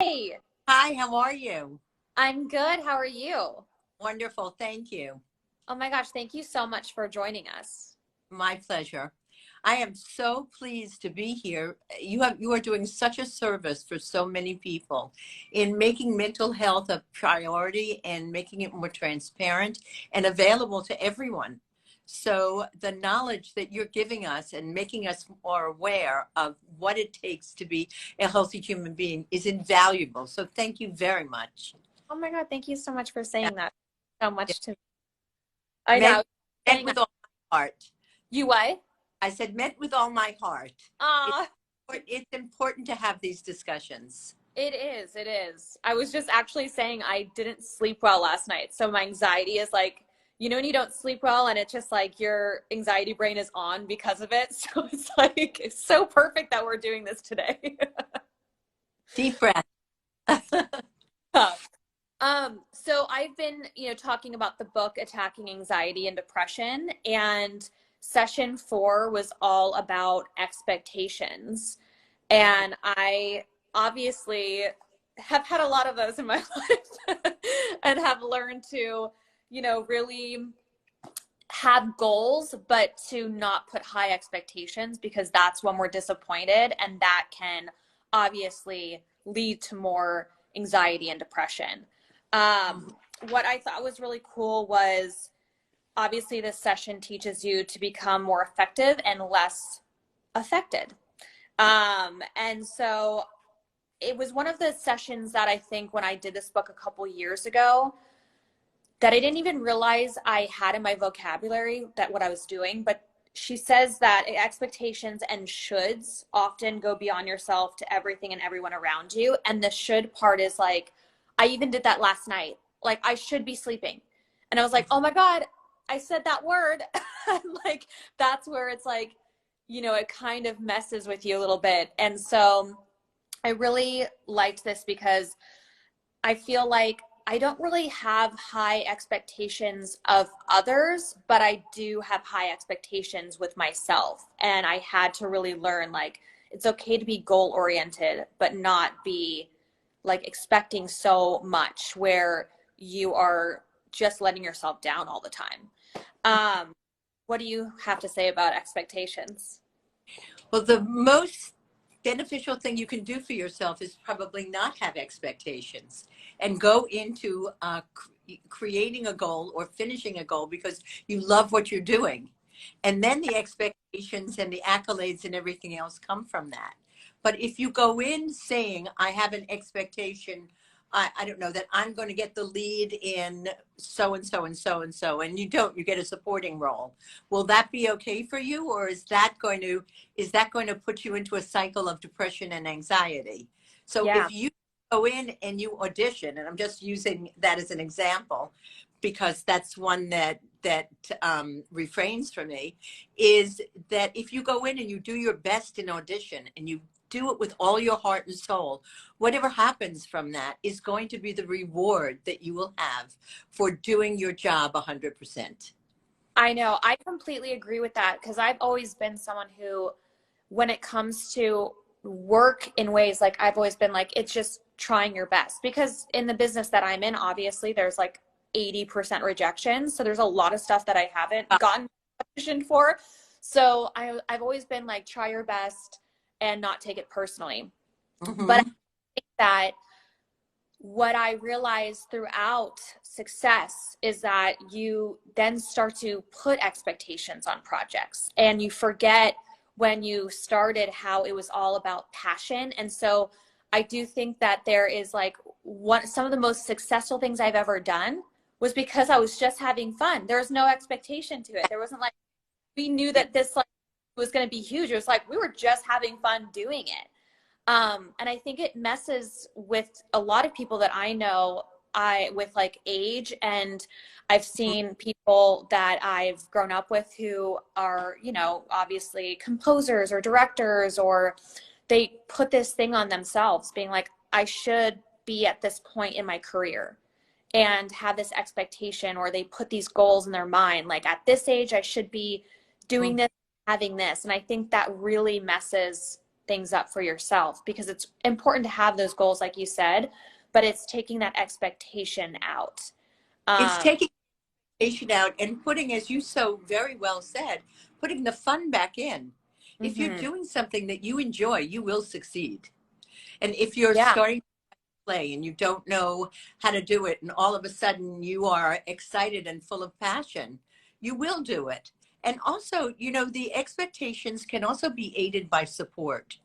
Hey, Hi, how are you? I'm good. How are you? Wonderful, thank you. Oh my gosh, thank you so much for joining us. My pleasure. I am so pleased to be here. You are doing such a service for so many people in making mental health a priority and making it more transparent and available to everyone. So the knowledge that you're giving us and making us more aware of what it takes to be a healthy human being is invaluable. So thank you very much. Oh my God, thank you so much for Yeah, saying that so yeah. much to me. I know. Meant, meant Saying with all my heart. you what? I said, meant with all my heart. It's, Ah, it's important to have these discussions. it is. It is. I was just actually saying I didn't sleep well last night. So my anxiety is like, when you don't sleep well and it's just like your anxiety brain is on because of it. So it's like, it's so perfect that we're doing this today. Deep breath. So I've been, talking about the book Attacking Anxiety and Depression, and session 4 was all about expectations. And I obviously have had a lot of those in my life and have learned to, really have goals, but to not put high expectations because that's when we're disappointed, and that can obviously lead to more anxiety and depression. Um, what I thought was really cool was obviously this session teaches you to become more effective and less affected. And so it was one of the sessions that I think when I did this book a couple years ago, that I didn't even realize I had in my vocabulary that what I was doing. But she says that expectations and shoulds often go beyond yourself to everything and everyone around you. And the should part is like, I even did that last night. Like, I should be sleeping. And I was like, oh my God, I said that word. Like, that's where it's like, it kind of messes with you a little bit. And so I really liked this because I feel like I don't really have high expectations of others, but I do have high expectations with myself. And I had to really learn like it's okay to be goal oriented, but not be like expecting so much where you are just letting yourself down all the time. Um, what do you have to say about expectations? Well, the most beneficial thing you can do for yourself is probably not have expectations and go into creating a goal or finishing a goal because you love what you're doing. And then the expectations and the accolades and everything else come from that. But if you go in saying, I have an expectation, I don't know, that I'm going to get the lead in so and so and so and so, and you don't, you get a supporting role. Will that be okay for you? Or is that going to put you into a cycle of depression and anxiety? So Yeah. if you go in and you audition, and I'm just using that as an example, because that's one that refrains from me, is that if you go in and you do your best in audition and you do it with all your heart and soul, whatever happens from that is going to be the reward that you will have for doing your job 100%. I know. I completely agree with that because I've always been someone who, when it comes to work in ways, like I've always been like, it's just trying your best. Because in the business that I'm in, obviously, there's like 80% rejection. So there's a lot of stuff that I haven't gotten auditioned for. So I've always been like, try your best and not take it personally. But I Mm-hmm. think that what I realized throughout success is that you then start to put expectations on projects and you forget when you started how it was all about passion. And so I do think that there is like some of the most successful things I've ever done was because I was just having fun. There was no expectation to it. There wasn't like we knew Yeah. that this like was going to be huge. It was like we were just having fun doing it. And I think it messes with a lot of people that I know with like age, and I've seen people that I've grown up with who are, obviously composers or directors, or they put this thing on themselves being like, I should be at this point in my career and have this expectation, or they put these goals in their mind, like at this age, I should be doing Mm-hmm. this, having this. And I think that really messes things up for yourself, because it's important to have those goals, like you said, but it's taking that expectation out. It's Um, taking patient out and putting, as you so very well said, putting the fun back in. If you're mhm. doing something that you enjoy, you will succeed. And if you're Yeah, starting to play and you don't know how to do it, and all of a sudden you are excited and full of passion, you will do it. And also, the expectations can also be aided by support.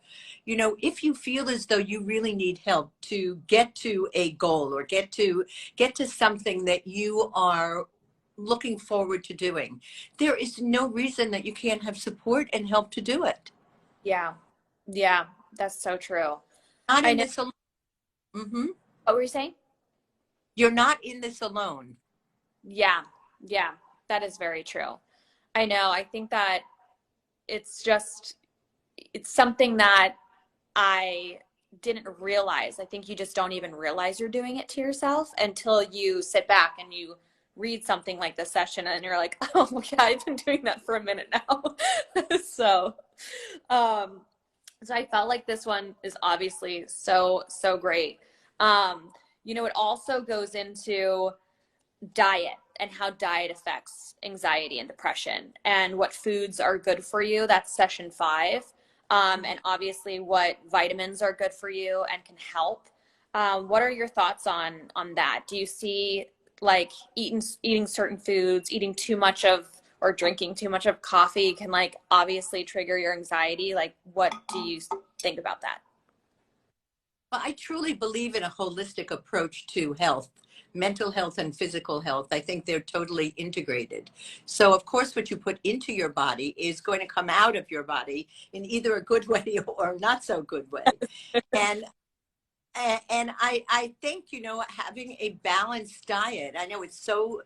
If you feel as though you really need help to get to a goal or get to something that you are looking forward to doing, there is no reason that you can't have support and help to do it. yeah, yeah. That's so true. Not I in know. this alone. Hmm. What were you saying? You're not in this alone. Yeah, yeah. That is very true. I know. I think that it's just it's something that I didn't realize. I think you just don't even realize you're doing it to yourself until you sit back and you read something like this session and you're like, oh yeah, I've been doing that for a minute now. so, um, so I felt like this one is obviously so, so great. It also goes into diet and how diet affects anxiety and depression and what foods are good for you. That's session 5. And obviously what vitamins are good for you and can help. What are your thoughts on that? Do you see like eating certain foods, eating too much of or drinking too much of coffee can like obviously trigger your anxiety? Like what do you think about that? Well, I truly believe in a holistic approach to health, mental health and physical health. I think they're totally integrated. So, of course, what you put into your body is going to come out of your body in either a good way or not so good way. And and I think, having a balanced diet, I know it's so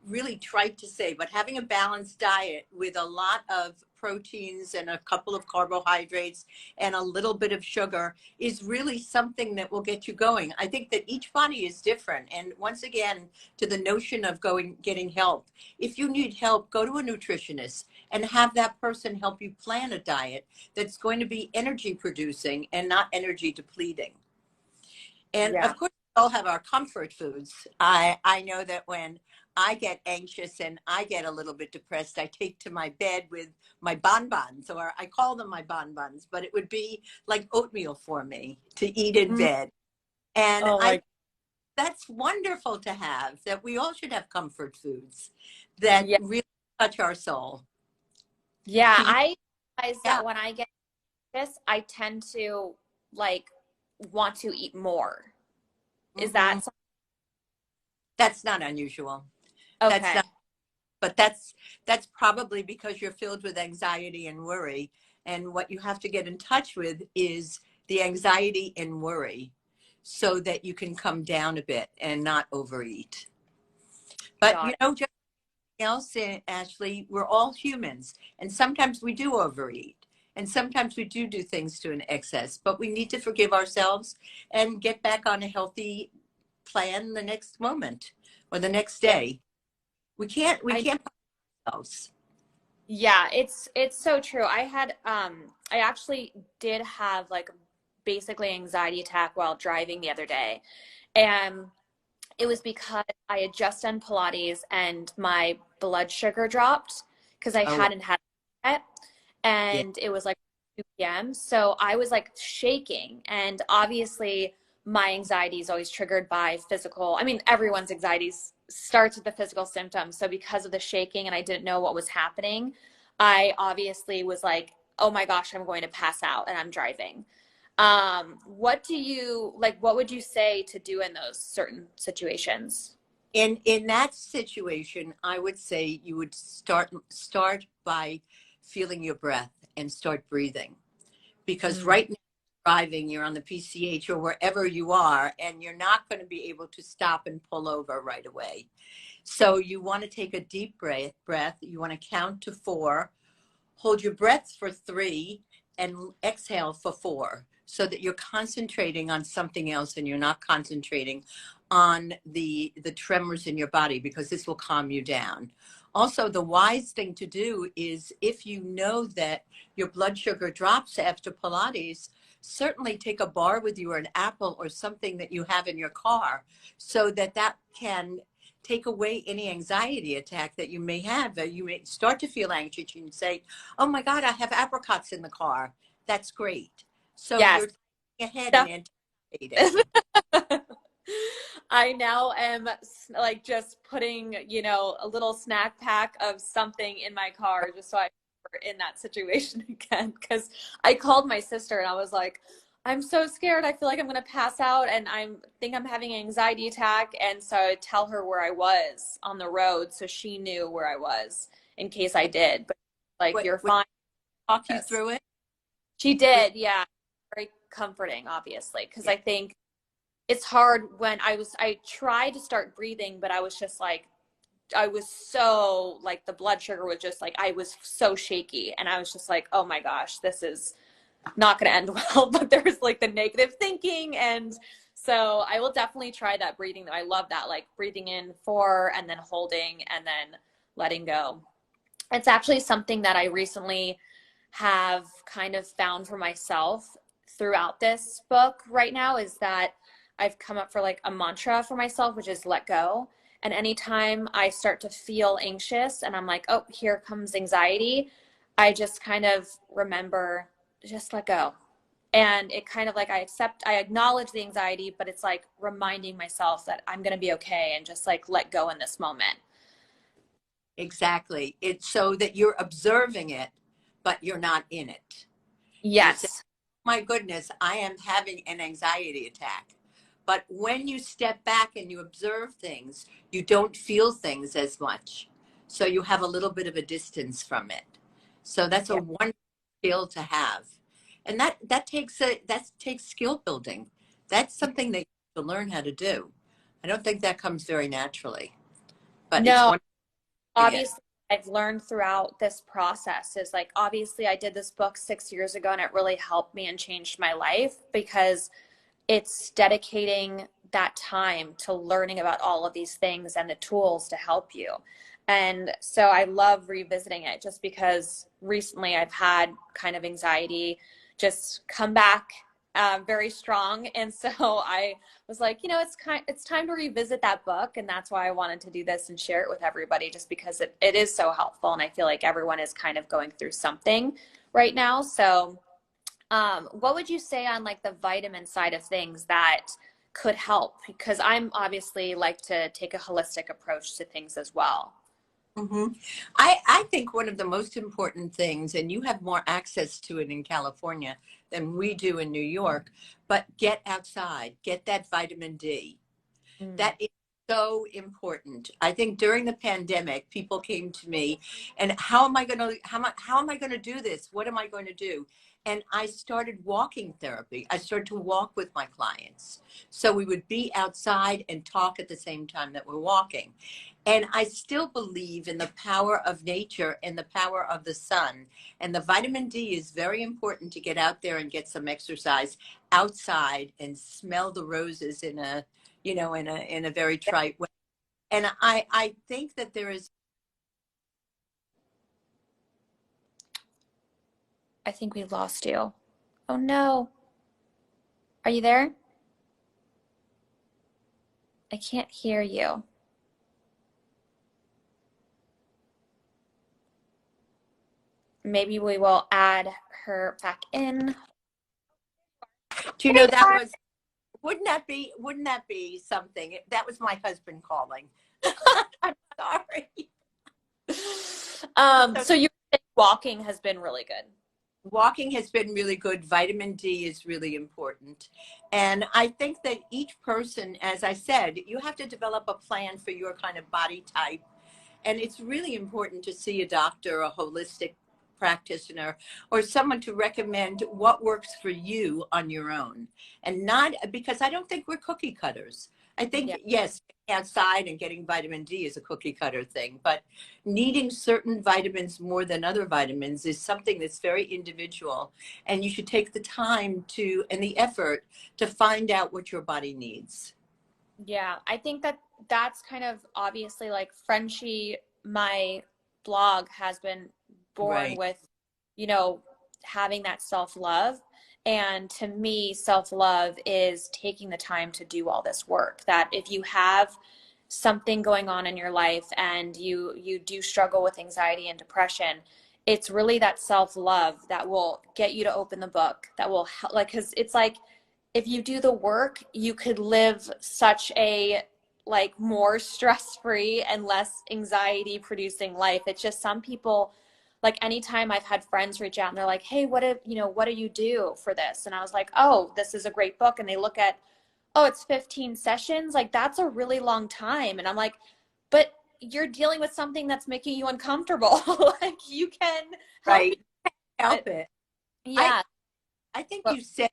really trite to say, but having a balanced diet with a lot of proteins and a couple of carbohydrates and a little bit of sugar is really something that will get you going. I think that each body is different. And once again, to the notion of getting help, if you need help, go to a nutritionist and have that person help you plan a diet that's going to be energy producing and not energy depleting. And Yeah. of course, we all have our comfort foods. I know that when I get anxious and I get a little bit depressed, I take to my bed with my bonbons, or I call them my bonbons, but it would be like oatmeal for me to eat in Mm. bed. And Oh my, that's wonderful to have, that we all should have comfort foods that yeah. really touch our soul. Yeah, Do you? I realize Yeah. that when I get this, I tend to like want to eat more. Is Hmm. that That's not unusual. That's okay? not. But that's probably because you're filled with anxiety and worry, and what you have to get in touch with is the anxiety and worry so that you can come down a bit and not overeat. But Got it. just else, Ashley, we're all humans, and sometimes we do overeat, and sometimes we do things to an excess, but we need to forgive ourselves and get back on a healthy plan the next moment or the next Yeah, day. We I can't put ourselves. yeah, it's so true. I actually did have like basically anxiety attack while driving the other day. And it was because I had just done Pilates and my blood sugar dropped because I Oh, hadn't had it yet. yeah. And it was like 2 p.m. So I was like shaking. And obviously, my anxiety is always triggered by physical. I mean, everyone's anxiety starts with the physical symptoms. So because of the shaking and I didn't know what was happening, I obviously was like, oh my gosh, I'm going to pass out and I'm driving. What do you like? What would you say to do in those certain situations? In that situation, I would say you would start by feeling your breath and start breathing, because Mm, right now driving, you're on the PCH or wherever you are, and you're not going to be able to stop and pull over right away. So you want to take a deep breath. You want to count to 4, hold your breath for 3, and exhale for 4, so that you're concentrating on something else and you're not concentrating on the tremors in your body, because this will calm you down. also the wise thing to do is, if you know that your blood sugar drops after Pilates, certainly take a bar with you or an apple or something that you have in your car, so that that can take away any anxiety attack that you may have. You may start to feel anxious and say, oh my God, I have apricots in the car. That's great. So Yes. you're ahead and anticipating. I now am like just putting, a little snack pack of something in my car just so I'm in that situation again. Because I called my sister and I was like, I'm so scared. I feel like I'm going to pass out and think I'm having an anxiety attack. And so I tell her where I was on the road so she knew where I was in case I did. But like, you're Would fine. talk you through it? She did, yeah. Very comforting, obviously, because I think it's hard when I tried to start breathing, but I was just like, I was so like the blood sugar was just like, I was so shaky. And I was just like, oh my gosh, this is not going to end well. But there was like the negative thinking. And so I will definitely try that breathing. I love that, like breathing in 4 and then holding and then letting go. It's actually something that I recently have kind of found for myself throughout this book right now, is that I've come up for like a mantra for myself, which is let go. And anytime I start to feel anxious and I'm like, oh, here comes anxiety, I just kind of remember, just let go. And it kind of like I acknowledge the anxiety, but it's like reminding myself that I'm going to be okay and just like let go in this moment. Exactly. It's so that you're observing it, but you're not in it. You say, Yes. my goodness, I am having an anxiety attack. But when you step back and you observe things, you don't feel things as much. So you have a little bit of a distance from it. So that's a Yeah. wonderful skill to have. And that takes skill building. That's something that you have to learn how to do. I don't think that comes very naturally, but it's No, wonderful doing it. obviously I've learned throughout this process is like, obviously I did this book 6 years ago and it really helped me and changed my life because it's dedicating that time to learning about all of these things and the tools to help you. And so I love revisiting it just because recently I've had kind of anxiety just come back very strong. And so I was like, it's time to revisit that book. And that's why I wanted to do this and share it with everybody, just because it is so helpful. And I feel like everyone is kind of going through something right now. So what would you say on like the vitamin side of things that could help? Because I'm obviously like to take a holistic approach to things as well. Hmm. I think one of the most important things, and you have more access to it in California than we do in New York, but get outside, get that vitamin D. Mm. That is so important. I think during the pandemic, people came to me and how am I going to do this? What am I going to do? And I started walking therapy. I started to walk with my clients. So we would be outside and talk at the same time that we're walking. And I still believe in the power of nature and the power of the sun. And the vitamin D is very important to get out there and get some exercise outside and smell the roses in a in a very trite way. And I think that there is. I think we lost you. Oh no. Are you there? I can't hear you. Maybe we will add her back in. Do you know that was, wouldn't that be something? That was my husband calling. I'm sorry. So So you walking has been really good. walking has been really good. Vitamin D is really important. And I think that each person, as I said, you have to develop a plan for your kind of body type. And it's really important to see a doctor, a holistic practitioner, or someone to recommend what works for you on your own. And not because I don't think we're cookie cutters. I Yeah. think, yes, outside and getting vitamin D is a cookie cutter thing, but needing certain vitamins more than other vitamins is something that's very individual. And you should take the time to and the effort to find out what your body needs. Yeah, I think that that's kind of obviously like Frenshe my blog has been born Right. with, you know, having that self-love. And to me, self-love is taking the time to do all this work. That if you have something going on in your life and you do struggle with anxiety and depression, it's really that self-love that will get you to open the book, that will help, like, because it's like if you do the work, you could live such a like more stress-free and less anxiety producing life. It's just some people, like anytime I've had friends reach out and they're like, hey, what do you do for this? And I was like, oh, this is a great book. And they look at, oh, it's 15 sessions. Like that's a really long time. And I'm like, but you're dealing with something that's making you uncomfortable. Like you can help Right. it. Help it. I Yeah. I think But you said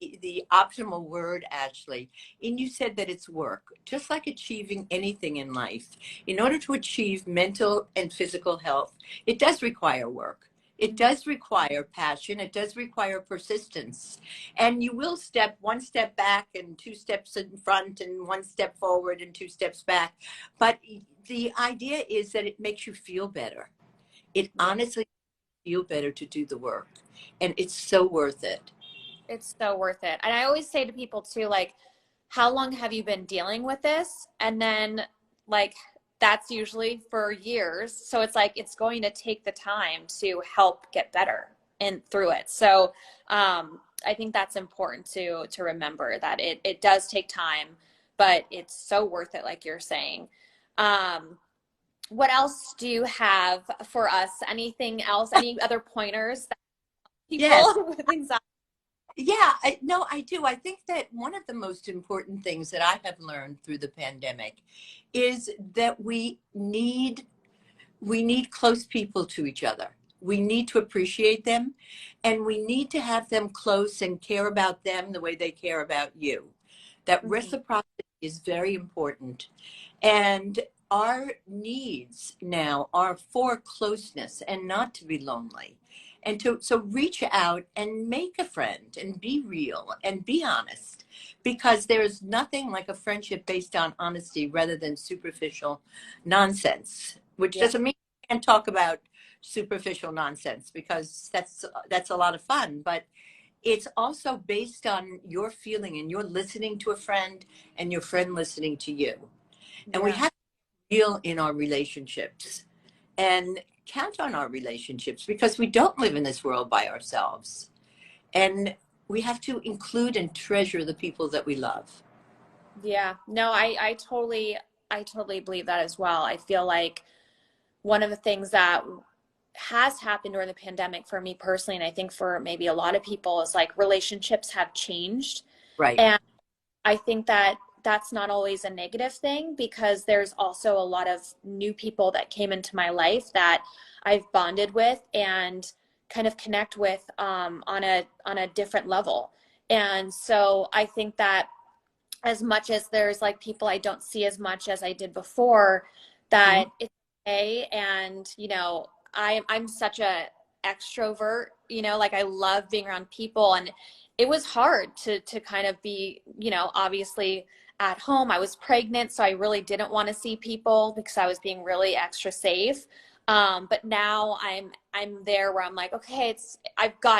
the optimal word, Ashley, and you said that it's work. Just like achieving anything in life, in order to achieve mental and physical health, it does require work. It does require passion. It does require persistence. And you will step one step back and two steps in front and one step forward and two steps back. But the idea is that it makes you feel better. It yeah, honestly feel better to do the work. And it's so worth it. it's so worth it. And I always say to people too, like, how long have you been dealing with this? And then like that's usually for years. So it's like it's going to take the time to help get better and through it. So I think that's important to remember that it does take time, but it's so worth it, like you're saying. Um, what else do you have for us? Anything else? Any other pointers that people Yes. with anxiety? Yeah, no, I do. I think that one of the most important things that I have learned through the pandemic is that we need close people to each other. We need to appreciate them, and we need to have them close and care about them the way they care about you. That Mhm. reciprocity is very important. And our needs now are for closeness and not to be lonely. And to so reach out and make a friend and be real and be honest, because there's nothing like a friendship based on honesty rather than superficial nonsense, which Yeah. doesn't mean we can't talk about superficial nonsense, because that's a lot of fun, but it's also based on your feeling and you're listening to a friend and your friend listening to you. And we Yeah. have to be real in our relationships and count on our relationships, because we don't live in this world by ourselves. And we have to include and treasure the people that we love. Yeah. No, I totally believe that as well. I feel like one of the things that has happened during the pandemic for me personally, and I think for maybe a lot of people, is like relationships have changed. Right. And I think that that's not always a negative thing because there's also a lot of new people that came into my life that I've bonded with and kind of connect with on a different level. And so I think that as much as there's like people I don't see as much as I did before, Mhm. that it's okay. And, I'm such a extrovert, like I love being around people. And it was hard to kind of be, obviously at home. I was pregnant, so I really didn't want to see people because I was being really extra safe. But now I'm there where I'm like, okay,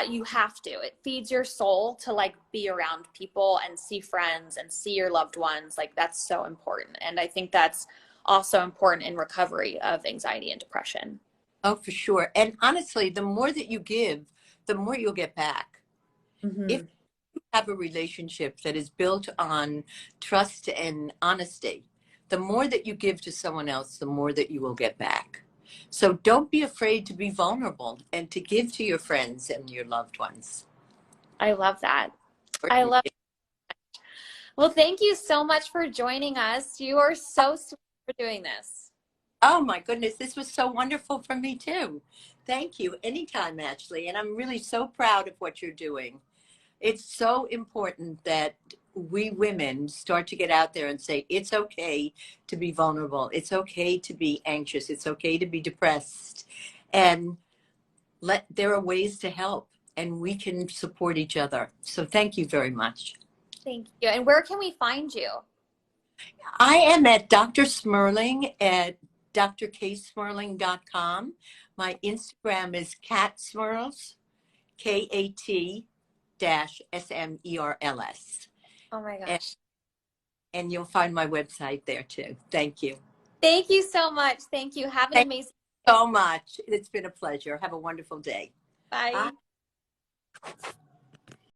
you have to. It feeds your soul to like be around people and see friends and see your loved ones. Like that's so important. And I think that's also important in recovery of anxiety and depression. Oh, for sure. And honestly, the more that you give, the more you'll get back. If Hmm. you have a relationship that is built on trust and honesty, the more that you give to someone else, the more that you will get back. So don't be afraid to be vulnerable and to give to your friends and your loved ones. I love that. I love. Well, thank you so much for joining us. You are so sweet for doing this. Oh my goodness, this was so wonderful for me too. Thank you. Anytime, Ashley. And I'm really so proud of what you're doing. It's so important that we women start to get out there and say it's okay to be vulnerable. It's okay to be anxious. It's okay to be depressed. And there are ways to help, and we can support each other. So thank you very much. Thank you. And where can we find you? I am at Dr. Smerling at drksmirling.com. My Instagram is katsmirls, KAT-SMERLS. Oh my And, gosh. and you'll find my website there too. Thank you. Thank you so much. Thank you. Have an Thank amazing you day. so much. It's been a pleasure. Have a wonderful day. Bye. Bye.